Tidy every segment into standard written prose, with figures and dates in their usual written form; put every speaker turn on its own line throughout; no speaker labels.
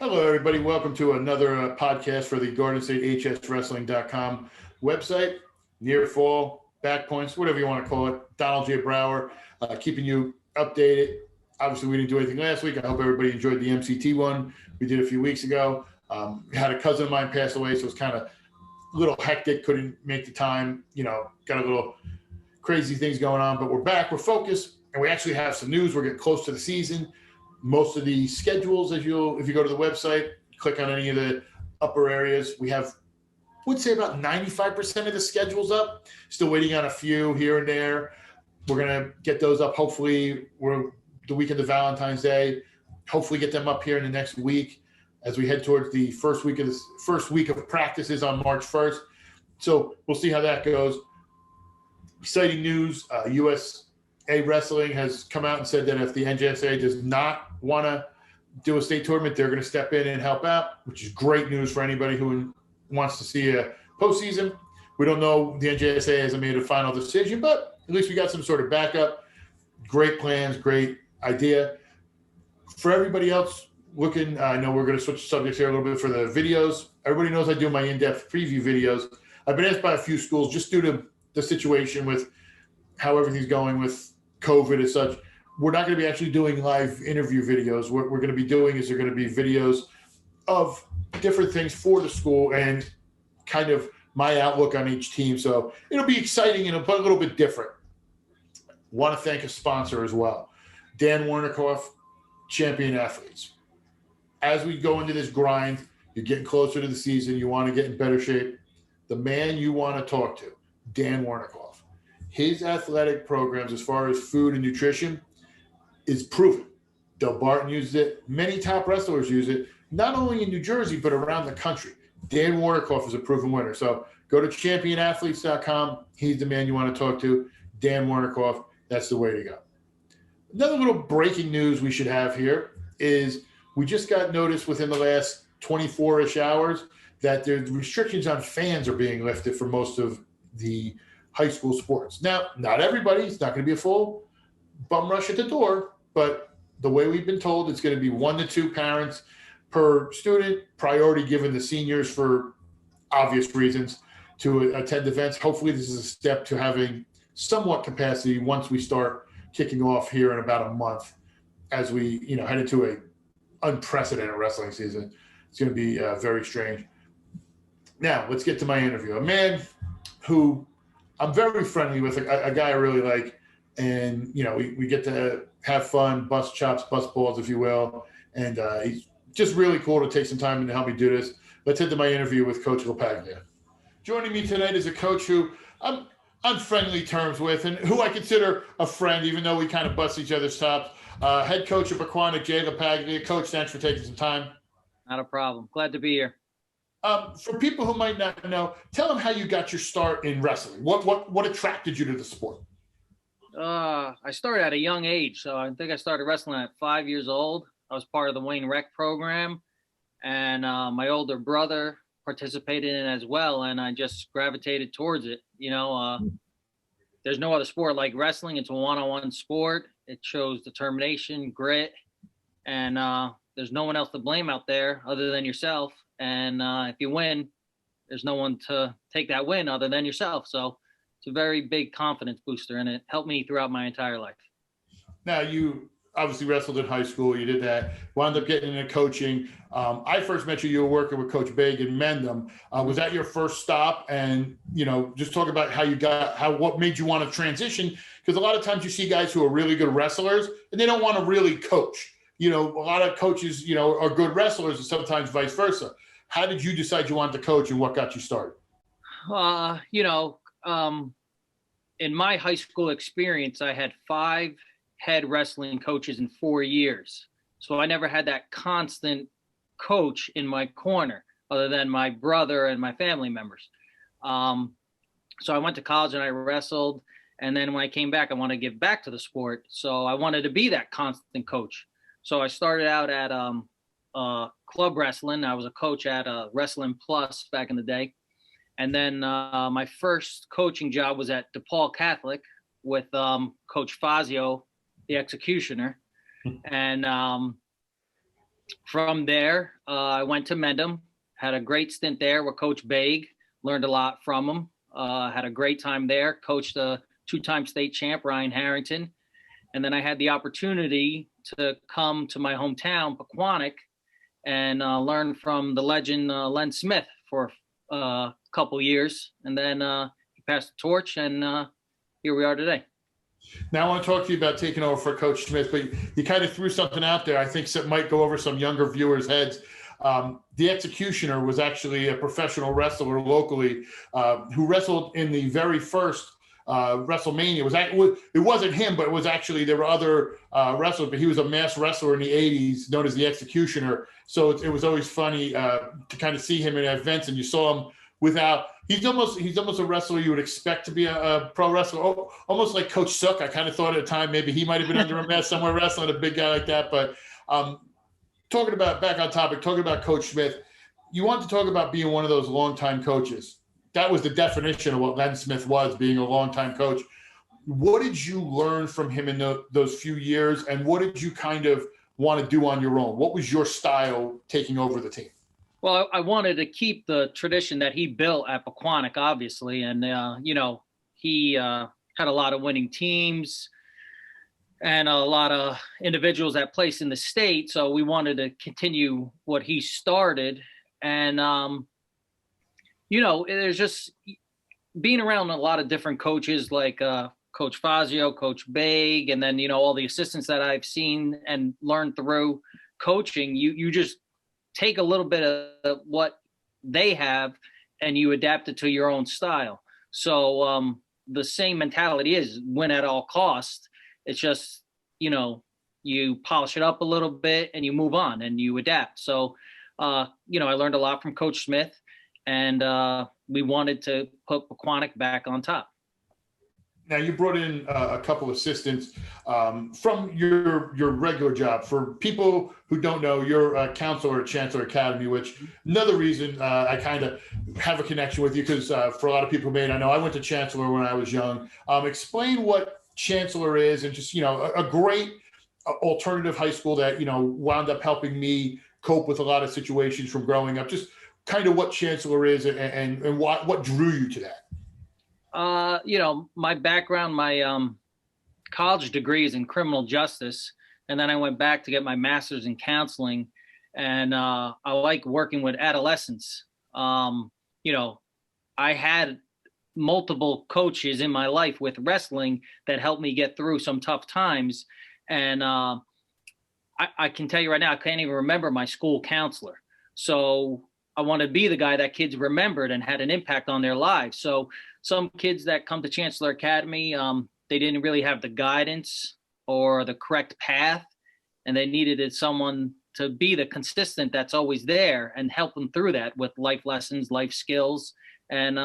Hello, everybody. Welcome to another podcast for the Garden State HSWrestling.com website. Near fall, back points, whatever you want to call it. Donald J. Brower, keeping you updated. Obviously, we didn't do anything last week. I hope everybody enjoyed the MCT one we did a few weeks ago. Had a cousin of mine pass away, so it was kind of a little hectic. Couldn't make the time. Got a little crazy things going on, but we're back. We're focused, and we actually have some news. We're getting close to the season. Most of the schedules, if you go to the website, click on any of the upper areas, we have, would say about 95% of the schedules up. Still waiting on a few here and there. We're going to get those up. Hopefully, we're the weekend of Valentine's Day. Hopefully get them up here in the next week as we head towards the first week of practices on March 1st. So we'll see how that goes. Exciting news. USA Wrestling has come out and said that if the NJSA does not want to do a state tournament, they're going to step in and help out, which is great news for anybody who wants to see a postseason. We don't know. The NJSA hasn't made a final decision, but at least we got some sort of backup. Great plans, great idea. For everybody else looking, I know we're going to switch subjects here a little bit for the videos. Everybody knows I do my in-depth preview videos. I've been asked by a few schools just due to the situation with how everything's going with COVID as such. We're not going to be actually doing live interview videos. What we're going to be doing is they're going to be videos of different things for the school and kind of my outlook on each team. So it'll be exciting and a little bit different. Want to thank a sponsor as well, Dan Warnikoff, Champion Athletes. As we go into this grind, you're getting closer to the season. You want to get in better shape. The man you want to talk to, Dan Warnikoff. His athletic programs, as far as food and nutrition, is proven. Del Barton uses it. Many top wrestlers use it, not only in New Jersey, but around the country. Dan Warnikoff is a proven winner. So go to championathletes.com. He's the man you want to talk to. Dan Warnikoff, that's the way to go. Another little breaking news we should have here is we just got notice within the last 24-ish hours that the restrictions on fans are being lifted for most of the high school sports. Now, not everybody. It's not going to be a full bum rush at the door, but the way we've been told, it's going to be 1 to 2 parents per student, priority given the seniors for obvious reasons to attend events. Hopefully this is a step to having somewhat capacity once we start kicking off here in about a month as we head into a unprecedented wrestling season. It's going to be very strange. Now, let's get to my interview. A man who I'm very friendly with, a guy I really like, and we get to have fun, bust chops, bust balls, if you will, and he's just really cool to take some time to help me do this. Let's head to my interview with Coach LaPaglia. Joining me tonight is a coach who I'm on friendly terms with and who I consider a friend, even though we kind of bust each other's chops. Head coach of Pequannock, Jay LaPaglia. Coach, thanks for taking some time.
Not a problem. Glad to be here.
For people who might not know, tell them how you got your start in wrestling. What attracted you to the sport?
I started at a young age. So I think I started wrestling at 5 years old. I was part of the Wayne Rec program, and my older brother participated in it as well, and I just gravitated towards it. There's no other sport like wrestling. It's a one-on-one sport. It shows determination, grit, and there's no one else to blame out there other than yourself. And if you win, there's no one to take that win other than yourself. So it's a very big confidence booster, and it helped me throughout my entire life.
Now, you obviously wrestled in high school. You did that. Wound up getting into coaching. I first met you. You were working with Coach Baig in Mendham. Was that your first stop? And just talk about what made you want to transition? Because a lot of times you see guys who are really good wrestlers and they don't want to really coach. A lot of coaches, are good wrestlers, and sometimes vice versa. How did you decide you wanted to coach, and what got you started?
In my high school experience, I had 5 head wrestling coaches in 4 years. So I never had that constant coach in my corner other than my brother and my family members. So I went to college and I wrestled. And then when I came back, I wanted to give back to the sport. So I wanted to be that constant coach. So I started out at club wrestling. I was a coach at Wrestling Plus back in the day. And then my first coaching job was at DePaul Catholic with Coach Fazio, the executioner. And From there, I went to Mendham, had a great stint there with Coach Baig, learned a lot from him, had a great time there, coached a two-time state champ, Ryan Harrington. And then I had the opportunity to come to my hometown, Pequannock, and learn from the legend Len Smith for a couple years. And then he passed the torch, and here we are today.
Now I want to talk to you about taking over for Coach Smith, but you kind of threw something out there I think that might go over some younger viewers' heads. The executioner was actually a professional wrestler locally who wrestled in the very first WrestleMania. It wasn't him, but it was actually, there were other wrestlers, but he was a mass wrestler in the 80s known as the Executioner. So it was always funny to kind of see him in events, and you saw him without, he's almost a wrestler you would expect to be a pro wrestler, almost like Coach Sook. I kind of thought at the time maybe he might have been under a mask somewhere wrestling, a big guy like that. But talking about, back on topic, talking about Coach Smith, you want to talk about being one of those longtime coaches. That was the definition of what Len Smith was, being a longtime coach. What did you learn from him in those few years, and what did you kind of want to do on your own? What was your style taking over the team?
Well, I wanted to keep the tradition that he built at Pequannock, obviously. And, he had a lot of winning teams and a lot of individuals that placed in the state. So we wanted to continue what he started. And, there's just being around a lot of different coaches like Coach Fazio, Coach Baig, and then, all the assistants that I've seen and learned through coaching, you just take a little bit of what they have and you adapt it to your own style. So the same mentality is win at all costs. It's just, you polish it up a little bit and you move on and you adapt. So, I learned a lot from Coach Smith, and we wanted to put Pequannock back on top.
Now, you brought in a couple assistants from your regular job. For people who don't know, you're a counselor at Chancellor Academy, which another reason I kind of have a connection with you, because for a lot of people who may not know, I went to Chancellor when I was young. Explain what Chancellor is, and just, a great alternative high school that, wound up helping me cope with a lot of situations from growing up. Just kind of what Chancellor is and what drew you to that.
My background, my college degree is in criminal justice, and then I went back to get my master's in counseling, and I like working with adolescents. I had multiple coaches in my life with wrestling that helped me get through some tough times, and I can tell you right now, I can't even remember my school counselor. So I want to be the guy that kids remembered and had an impact on their lives. So some kids that come to Chancellor Academy, they didn't really have the guidance or the correct path, and they needed someone to be the consistent that's always there and help them through that with life lessons, life skills. And,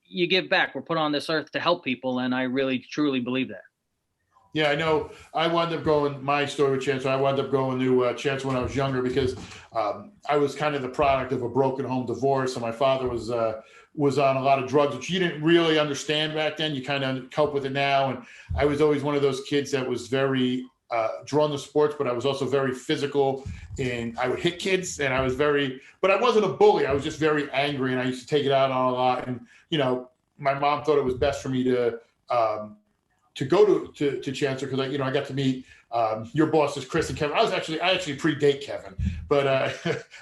you give back. We're put on this earth to help people, and I really, truly believe that.
Yeah, I know. I wound up going, my story with Chancellor, I wound up going to Chancellor when I was younger, because I was kind of the product of a broken home divorce, and my father was on a lot of drugs, which you didn't really understand back then. You kind of cope with it now. And I was always one of those kids that was very drawn to sports, but I was also very physical, and I would hit kids, and but I wasn't a bully. I was just very angry, and I used to take it out on a lot. And, my mom thought it was best for me to go to Chancellor, because I got to meet your bosses, Chris and Kevin. I actually predate Kevin, but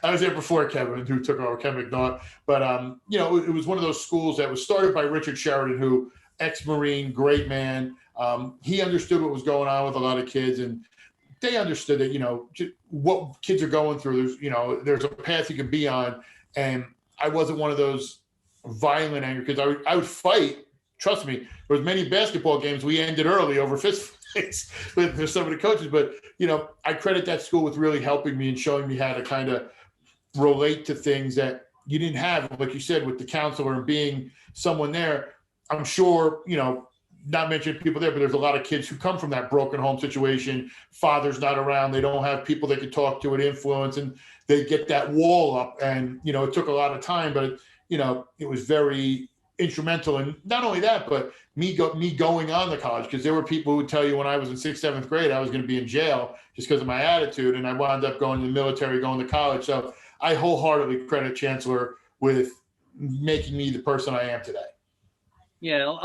I was there before Kevin, who took over, Kevin McNaught. But it was one of those schools that was started by Richard Sheridan, who ex-Marine, great man. He understood what was going on with a lot of kids, and they understood that what kids are going through. There's a path you can be on, and I wasn't one of those violent, angry kids. I would fight. Trust me, there was many basketball games we ended early over fist fights with some of the coaches. But, I credit that school with really helping me and showing me how to kind of relate to things that you didn't have, like you said, with the counselor and being someone there. I'm sure, not mentioning people there, but there's a lot of kids who come from that broken home situation. Father's not around. They don't have people they could talk to and influence, and they get that wall up. And, it took a lot of time, but, it was very instrumental in not only that, but me going on to college, because there were people who would tell you when I was in 6th, 7th grade, I was going to be in jail just because of my attitude. And I wound up going to the military, going to college. So I wholeheartedly credit Chancellor with making me the person I am today.
Yeah.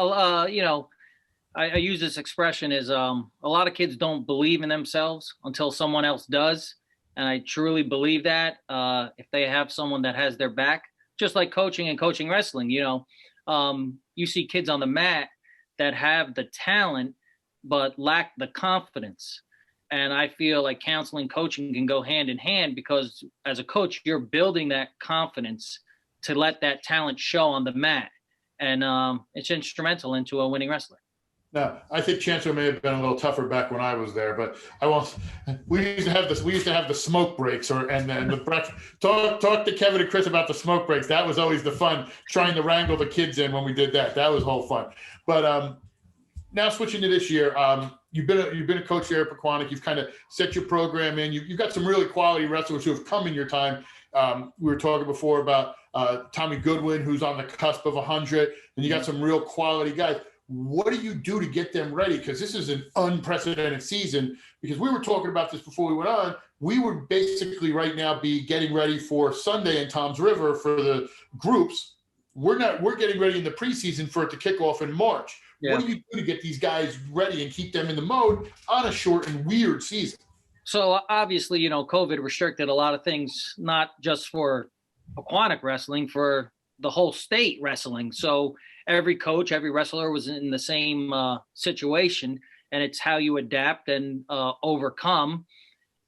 I use this expression is a lot of kids don't believe in themselves until someone else does. And I truly believe that if they have someone that has their back, just like coaching and coaching wrestling, you see kids on the mat that have the talent but lack the confidence. And I feel like counseling, coaching can go hand in hand, because as a coach, you're building that confidence to let that talent show on the mat. And it's instrumental into a winning wrestler.
Now, I think Chancellor may have been a little tougher back when I was there, but I won't. We used to have this. We used to have the smoke breaks, and then the breakfast. Talk to Kevin and Chris about the smoke breaks. That was always the fun, trying to wrangle the kids in when we did that. That was whole fun. But now switching to this year, you've been a coach here at Pequannock. You've kind of set your program in. You've got some really quality wrestlers who have come in your time. We were talking before about Tommy Goodwin, who's on the cusp of 100, and you got some real quality guys. What do you do to get them ready? Because this is an unprecedented season. Because we were talking about this before we went on. We would basically right now be getting ready for Sunday in Tom's River for the groups. We're getting ready in the preseason for it to kick off in March. Yeah. What do you do to get these guys ready and keep them in the mode on a short and weird season?
So obviously, COVID restricted a lot of things, not just for Pequannock wrestling, for the whole state wrestling. So every coach, every wrestler was in the same situation, and it's how you adapt and overcome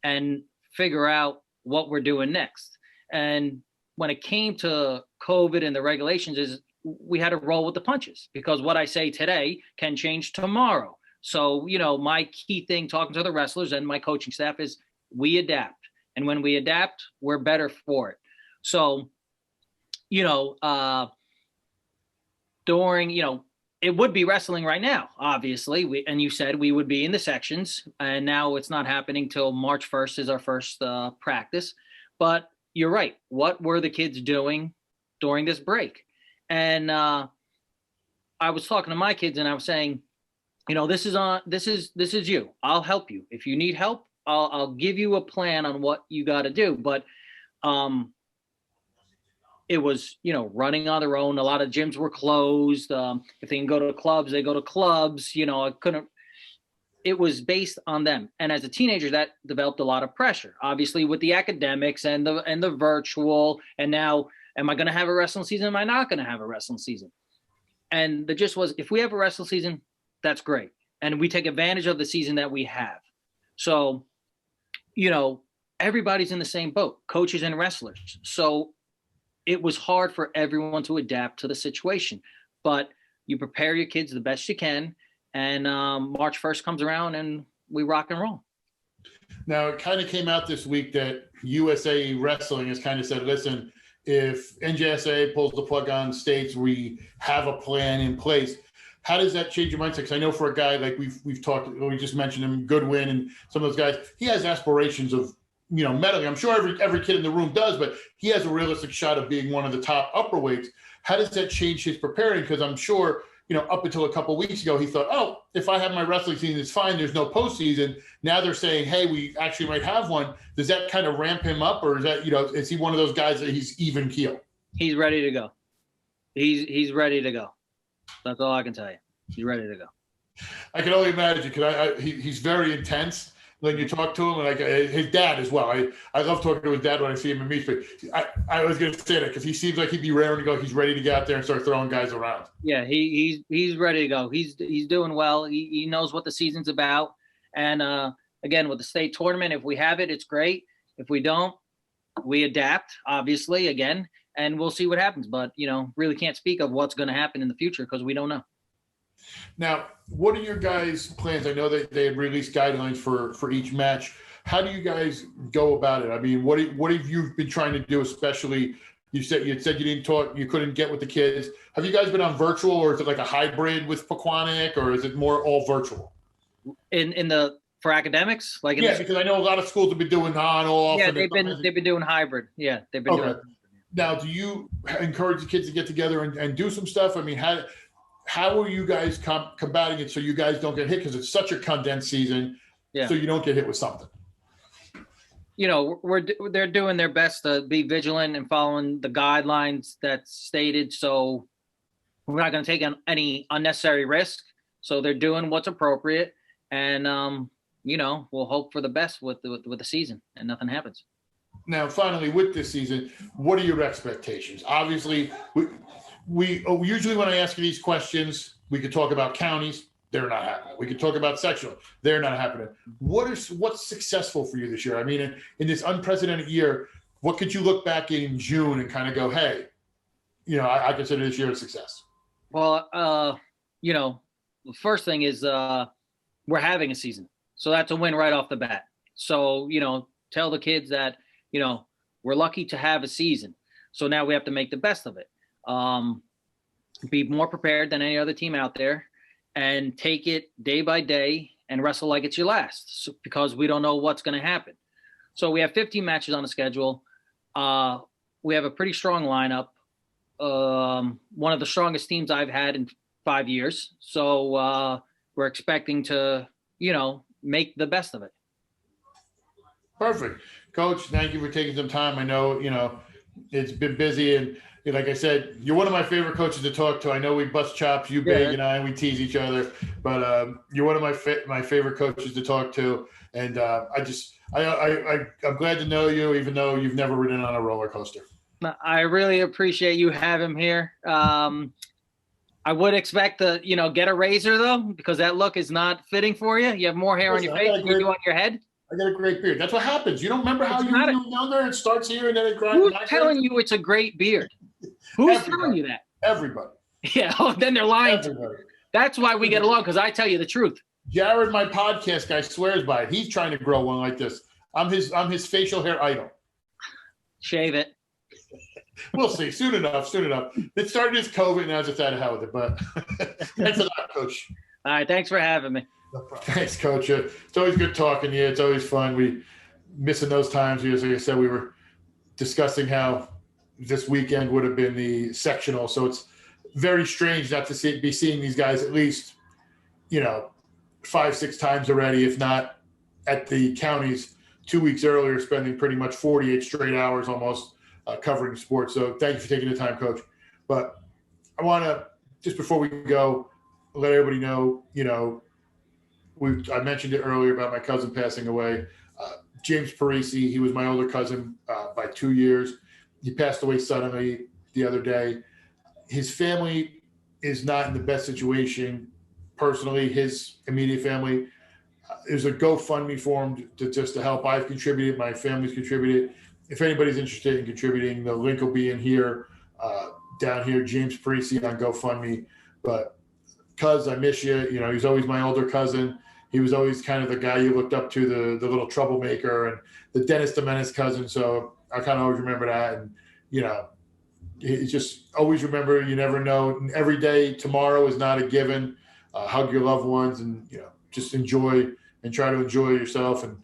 and figure out what we're doing next. And when it came to COVID and the regulations, is we had to roll with the punches, because what I say today can change tomorrow. So, my key thing talking to the wrestlers and my coaching staff is we adapt. And when we adapt, we're better for it. So, during, it would be wrestling right now, obviously. And you said we would be in the sections, and now it's not happening till March 1st is our first practice. But you're right. What were the kids doing during this break? And I was talking to my kids, and I was saying, this is you. I'll help you. If you need help, I'll give you a plan on what you got to do. But it was, running on their own. A lot of gyms were closed. If they can go to clubs, they go to clubs. It was based on them. And as a teenager, that developed a lot of pressure, obviously, with the academics and the virtual. And now, am I going to have a wrestling season? Am I not going to have a wrestling season? And the gist was, if we have a wrestling season, that's great. And we take advantage of the season that we have. So, everybody's in the same boat, coaches and wrestlers. So it was hard for everyone to adapt to the situation, but you prepare your kids the best you can. And March 1st comes around and we rock and roll.
Now, it kind of came out this week that USA Wrestling has kind of said, listen, if NJSA pulls the plug on states, we have a plan in place. How does that change your mindset? Because I know for a guy like we've talked, we just mentioned him, Goodwin and some of those guys, he has aspirations of, medaling. I'm sure every kid in the room does, but he has a realistic shot of being one of the top upper weights. How does that change his preparing? Because I'm sure, up until a couple of weeks ago, he thought, oh, if I have my wrestling season, it's fine. There's no postseason. Now they're saying, hey, we actually might have one. Does that kind of ramp him up, or is that, is he one of those guys that he's even keel?
He's ready to go. He's ready to go. That's all I can tell you. He's ready to go.
I can only imagine, because he's very intense when you talk to him, and like his dad as well. I love talking to his dad when I see him in meets, but I was going to say that because he seems like he'd be raring to go. He's ready to get out there and start throwing guys around.
Yeah, he's ready to go. He's doing well. He knows what the season's about. And again, with the state tournament, if we have it, it's great. If we don't, we adapt, obviously, again, and we'll see what happens. But, really can't speak of what's going to happen in the future because we don't know.
Now, what are your guys' plans? I know that they had released guidelines for each match. How do you guys go about it? I mean, what have you been trying to do, especially you said you didn't talk, you couldn't get with the kids. Have you guys been on virtual, or is it like a hybrid with Pequannock, or is it more all virtual?
For academics?
Because I know a lot of schools have been doing on, off.
Yeah, they've been doing hybrid. Yeah, they've been doing.
Now, do you encourage the kids to get together and do some stuff? I mean, how are you guys combating it so you guys don't get hit? Because it's such a condensed season, so you don't get hit with something.
You know, they're doing their best to be vigilant and following the guidelines that's stated. So we're not going to take any unnecessary risk. So they're doing what's appropriate, and you know, we'll hope for the best with the season, and nothing happens.
Now, finally, with this season, what are your expectations? Obviously, we usually when I ask you these questions, we could talk about counties. They're not happening. We could talk about sectional. They're not happening. What's successful for you this year? I mean, in this unprecedented year, what could you look back in June and kind of go, hey, you know, I consider this year a success?
Well, you know, the first thing is we're having a season. So that's a win right off the bat. So, you know, tell the kids that, you know, we're lucky to have a season. So now we have to make the best of it. Be more prepared than any other team out there, and take it day by day and wrestle like it's your last, because we don't know what's going to happen. So we have 15 matches on the schedule. We have a pretty strong lineup. One of the strongest teams I've had in 5 years. So we're expecting to, you know, make the best of it.
Perfect. Coach, thank you for taking some time. I know, you know, it's been busy, and like I said, you're one of my favorite coaches to talk to. I know we bust chops, you big and I, and we tease each other, but you're one of my favorite coaches to talk to. And I'm glad to know you, even though you've never ridden on a roller coaster.
I really appreciate you having him here. I would expect to, you know, get a razor though, because that look is not fitting for you. You have more hair on your face than you do on your head.
I got a great beard. That's what happens. You don't remember how you're younger, it starts here and then it grinds.
Who's telling you it's a great beard? Who's telling you that?
Everybody.
Yeah, then they're lying to you. That's why we get along, because I tell you the truth.
Jared, my podcast guy, swears by it. He's trying to grow one like this. I'm his facial hair idol.
Shave it.
We'll see. Soon enough. It started as COVID, now it's just out of hell with it. But thanks a lot, Coach.
All right, thanks for having me.
No problem. Thanks, Coach. It's always good talking to you. It's always fun. We missing those times. As I said, we were discussing how this weekend would have been the sectional. So it's very strange not to be seeing these guys at least, you know, 5-6 times already, if not at the counties 2 weeks earlier, spending pretty much 48 straight hours almost covering sports. So thank you for taking the time, Coach. But I want to, just before we go, let everybody know, you know, I mentioned it earlier about my cousin passing away. James Parisi, he was my older cousin by 2 years. He passed away suddenly the other day. His family is not in the best situation personally. His immediate family, there's a GoFundMe for him to help. I've contributed. My family's contributed. If anybody's interested in contributing, the link will be in here, down here, James Parisi on GoFundMe. But cuz I miss you. You know, he's always my older cousin. He was always kind of the guy you looked up to, the little troublemaker, and the Dennis the Menace cousin. So I kind of always remember that. And, you know, it's just always remember, you never know. Every day, tomorrow is not a given. Hug your loved ones, and, you know, just enjoy and try to enjoy yourself, and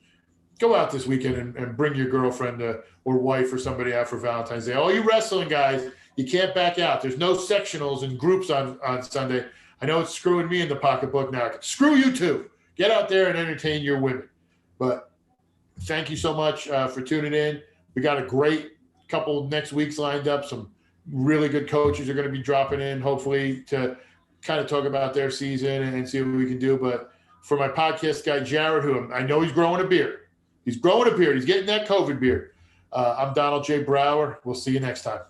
go out this weekend and bring your girlfriend or wife or somebody out for Valentine's Day. All you wrestling guys, you can't back out. There's no sectionals and groups on Sunday. I know it's screwing me in the pocketbook now. Screw you too. Get out there and entertain your women. But thank you so much for tuning in. We got a great couple next weeks lined up. Some really good coaches are going to be dropping in, hopefully, to kind of talk about their season and see what we can do. But for my podcast guy, Jared, who I know he's growing a beard. He's growing a beard. He's getting that COVID beard. I'm Donald J. Brower. We'll see you next time.